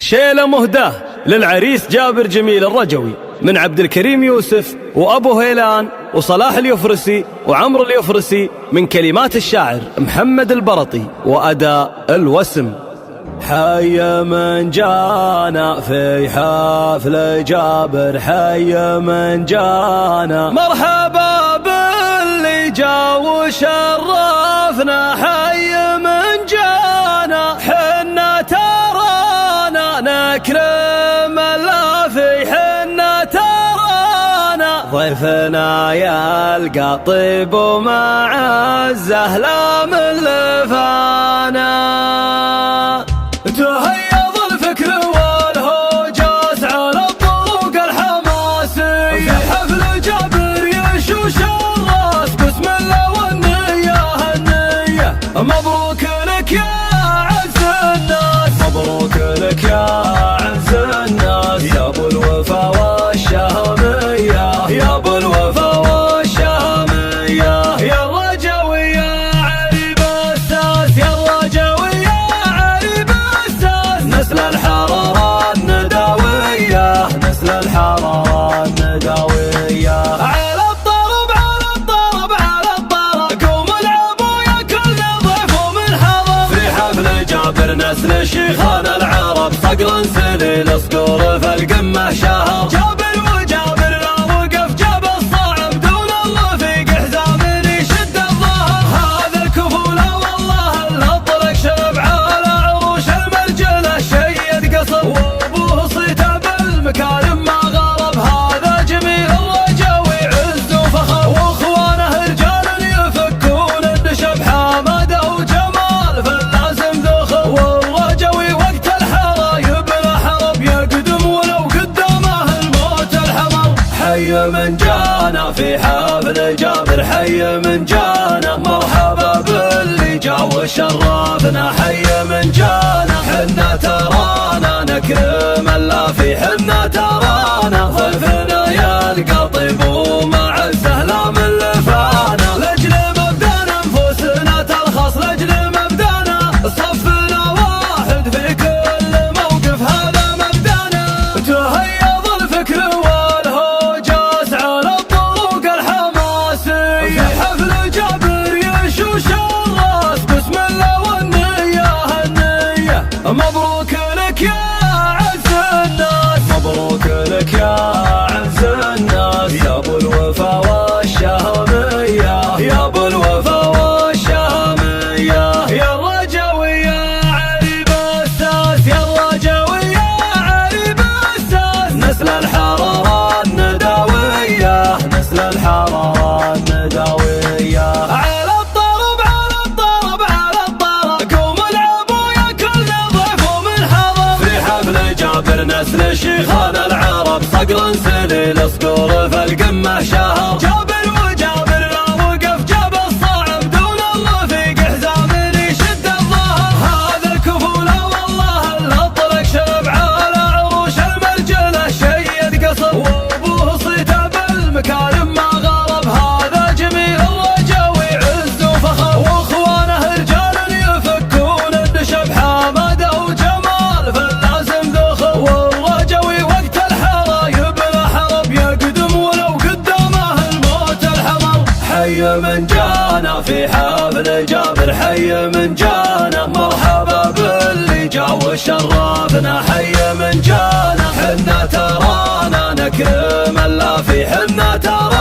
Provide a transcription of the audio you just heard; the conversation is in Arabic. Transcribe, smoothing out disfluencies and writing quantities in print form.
شيلة مهداة للعريس جابر جميل الرجوي من عبد الكريم يوسف وأبو هيلان وصلاح اليفرسي وعمر اليفرسي، من كلمات الشاعر محمد البرطي وأداء الوسم. حي من جانا في حفل جابر، حي من جانا، مرحبا باللي جا وشرفنا، حي من جانا، حنا ترانا نكرم اللافي، حنا ترانا ضيفنا يلقى طيب ومعزه لا من لفانا. تهيض الفكر والهوجاس على الطرق الحماسي، في حفل جابر يشوش الراس، بسم الله والنية هالنية. مبروك لك يا عز الناس، مبروك لك يا عز الناس، يا ابو الوفا والشهامية، يا ابو الوفا والشهامية، يا الرجوي يا عريب الساس، يا الرجوي يا عريب الساس، نسل الحرارة النداوية، نسل الحرارة النداوية. على الطرب على الطرب على الطرب، قوم العبوا يا كل ضيف ومن حضر، في حفل جابر نسل شيخان العرب، صقر سليل صقور في القمة شهر، جابر وجابر لا وقف جاب الصعب، دون الرفيق حزام يشد الظهر، هذا الكفولة والله الأطلق شرب على عروش المرجلة، شيد قصر وابوه صيته بالمكارم ما غرب، هذا جميل الرجوي عز وفخر، واخوانه رجال يفكون النشب، حماده وجمال فاللازم ذخر، والرجوي وقت الحرايب لا حرب يقدم ولو قدامه الموت الحمر. حي من جانا في حفل جابر، حي من جانا، مرحبا باللي جا وشرفنا، حي من جانا، حنا ترانا نكرم اللافي، حنا ترانا ضيفنا يلقى طيب ومعزه لا من لفانا، لاجل مبدانا نفوسنا ترخص، لاجل مبدانا صفنا واحد في كل موقف، هذا مبدانا. تهيض الفكر والهوجاس على الطرق الحماسي، في حفل جابر يشوش الراس، بسم الله والنية هالنية. مبروك لك يا عز الناس، مبروك لك يا عز الناس، يا ابو الوفا والشهامية، يا ابو الوفا والشهامية، يا الرجوي يا عريب الساس، يا الرجوي يا عريب الساس، نسل الحرارة النداوية، نسل الحرارة النداوية. على الطرب على الطرب على الطرب، قوم العبوا يا كل ضيف ومن حضر، في حفل جابر نسل شيخان العرب، صقر سليل صقور في القمة شهر، جابر وجابر لا وقف جاب الصعب، دون الرفيق حزام يشد الظهر، هذا الكفولة والله الأطلق شرب على عروش المرجلة، شيد قصر وابوه صيته بالمكارم ما غرب، هذا جميل الرجوي عز وفخر، واخوانه رجال يفكون النشب، حماده وجمال فاللازم ذخر، والرجوي وقت الحرايب لا حرب يقدم ولو قدامه الموت الحمر. حي من جانا في حفل جابر، حي من جانا، مرحبا باللي جا وشرفنا، حي من جانا، حنا ترانا نكرم اللافي، حنا ترانا